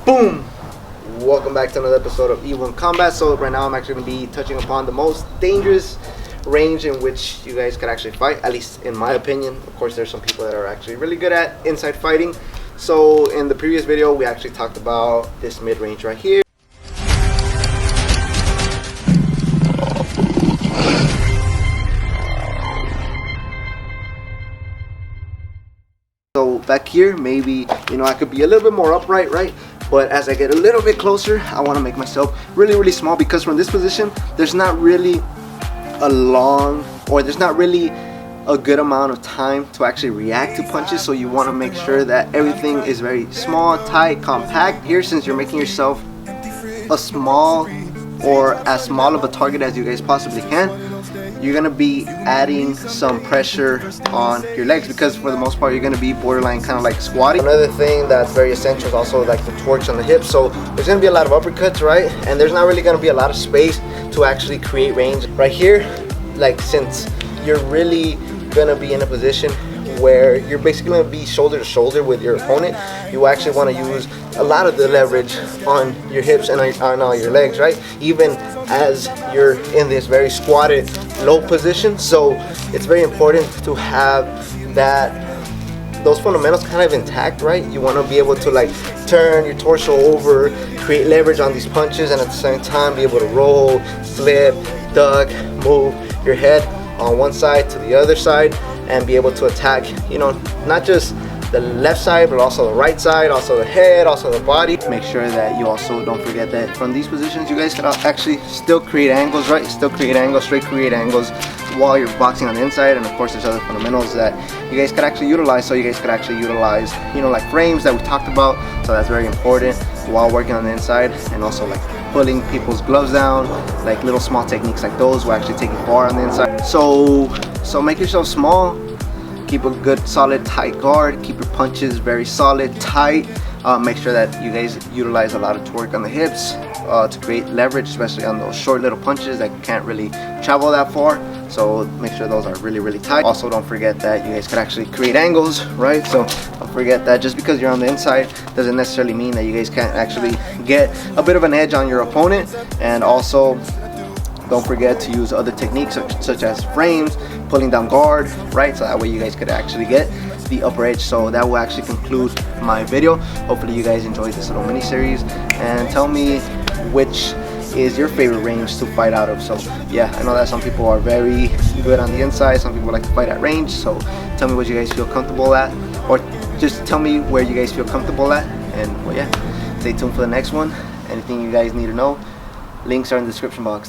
Boom! Welcome back to another episode of Evil in Combat. So right now I'm actually going to be touching upon the most dangerous range in which you guys could actually fight, at least in my opinion. Of course, there's some people that are actually really good at inside fighting. So in the previous video, we actually talked about this mid-range right here. So back here, maybe, I could be a little bit more upright, right? But as I get a little bit closer, I want to make myself really small, because from this position, there's not really there's not really a good amount of time to actually react to punches. So you want to make sure that everything is very small, tight, compact. Here, since you're making yourself a small or as small of a target as you guys possibly can, you're going to be adding some pressure on your legs, because for the most part you're going to be borderline kind of like squatting. Another thing that's very essential is also like the torques on the hips. So there's going to be a lot of uppercuts, right? And there's not really going to be a lot of space to actually create range. Right here, like, since you're really going to be in a position where you're basically going to be shoulder to shoulder with your opponent, you actually want to use a lot of the leverage on your hips and on all your legs, right? Even as you're in this very squatted low position. So it's very important to have those fundamentals kind of intact, right? You want to be able to like turn your torso over, create leverage on these punches, and at the same time be able to roll, flip, duck, move your head on one side to the other side, and be able to attack, not just the left side, but also the right side, also the head, also the body. Make sure that you also don't forget that from these positions, you guys can actually still create angles, right? Still create angles, straight create angles while you're boxing on the inside. And of course, there's other fundamentals that you guys could actually utilize. So you guys could actually utilize, like frames that we talked about. So that's very important while working on the inside, and also like pulling people's gloves down, like little small techniques like those will actually take you far on the inside. So make yourself small. Keep a good solid tight guard. Keep your punches very solid, tight. Make sure that you guys utilize a lot of torque on the hips to create leverage, especially on those short little punches that can't really travel that far. So make sure those are really tight. Also, don't forget that you guys can actually create angles, right? So don't forget that just because you're on the inside doesn't necessarily mean that you guys can't actually get a bit of an edge on your opponent. And also, don't forget to use other techniques such as frames, pulling down guard, right? So that way you guys could actually get the upper edge. So that will actually conclude my video. Hopefully you guys enjoyed this little mini series, and tell me which is your favorite range to fight out of. So yeah, I know that some people are very good on the inside, some people like to fight at range. So tell me what you guys feel comfortable at, or just tell me where you guys feel comfortable at. And well, yeah, stay tuned for the next one. Anything you guys need to know, links are in the description box.